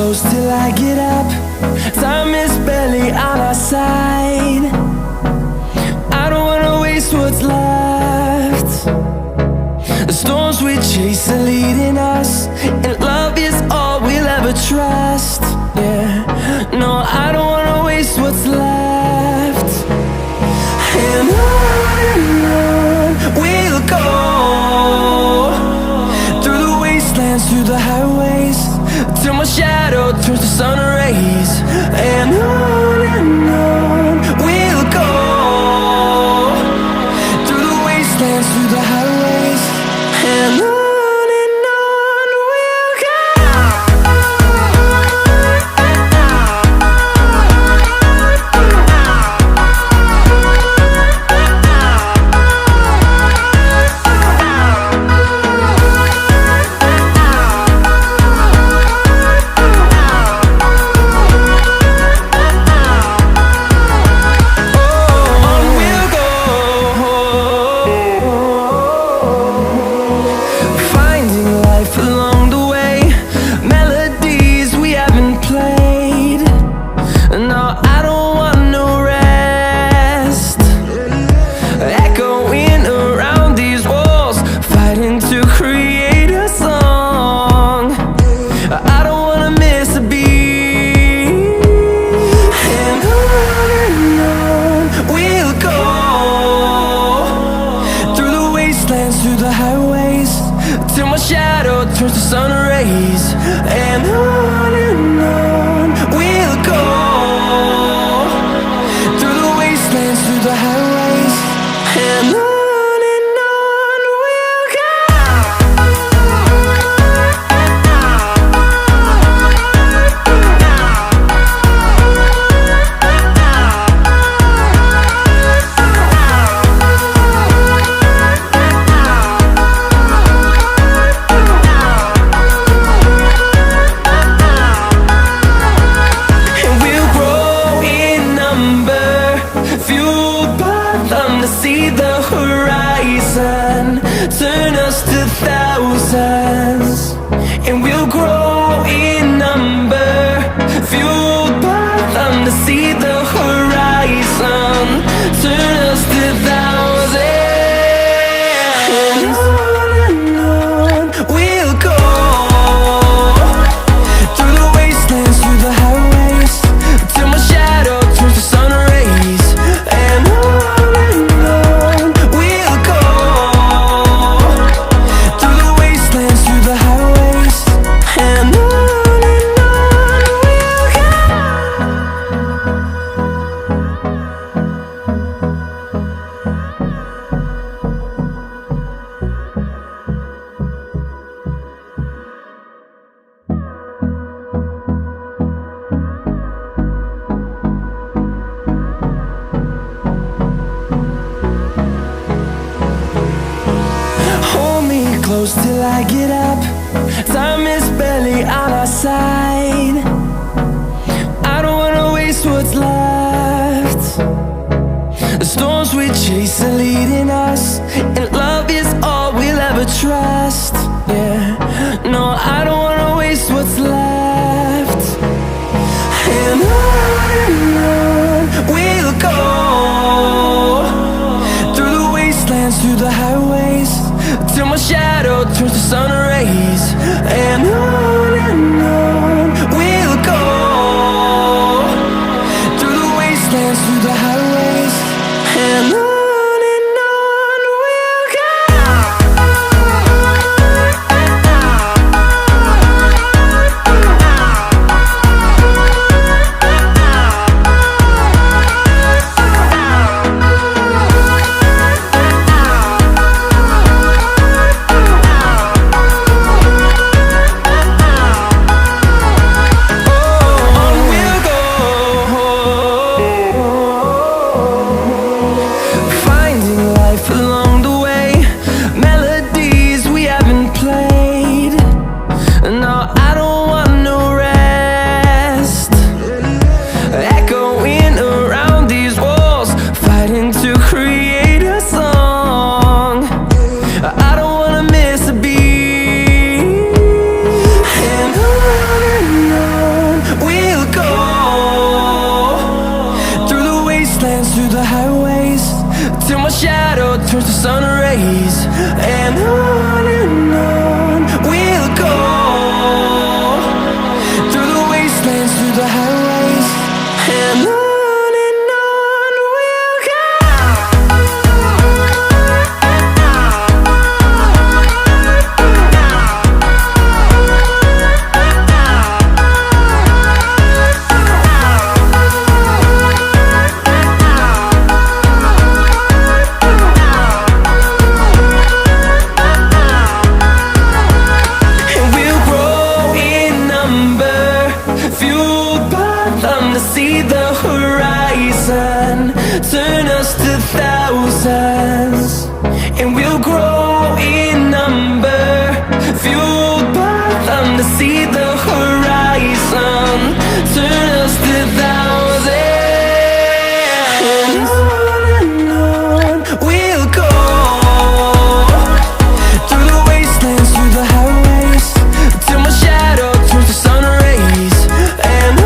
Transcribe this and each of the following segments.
close till I get up. Time is barely on our side. I don't wanna waste what's left. The storms we chase are leading us, and love is all we'll ever trust. Yeah, no, I don't wanna waste what's left. And on we'll go, through the wastelands, through the highways, till my shadow turns to sun rays. And on we'll go, through the wastelands, through the highways, and on. Through the highways, till my shadow turns to sun rays. And on we'll go, through the wastelands, through the highways, and on we'll go. See the horizon turn us to thousands, and we'll grow in number, fueled by them. To see the horizon turn us to thousands, and on we'll go, through the wastelands, through the highways, till my shadow turns to sun rays. And close till I get up. Time is barely on our side. I don't wanna waste what's left. The storms we chase are leading us, and love is all we'll ever trust. Yeah, no, I don't wanna waste what's left. And on we'll go, through the wastelands, through the highways, till my shadow turns to sun rays. And on we'll go, through the wastelands, through the highways, and on we'll go. wastelands, through the highways, till my shadow turns to sun rays. And on we'll go, through the wastelands, through the highways, and on we'll go. See the horizon turn us to thousands, and we'll grow in number, fueled by them to see the horizon turn us to thousands. And on we'll go, through the wastelands, through the highways, till my shadow turns to sun rays. And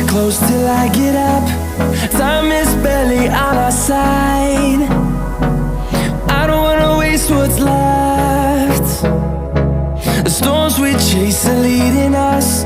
close till I get up. Time is barely on our side. I don't wanna waste what's left. The storms we chase are leading us.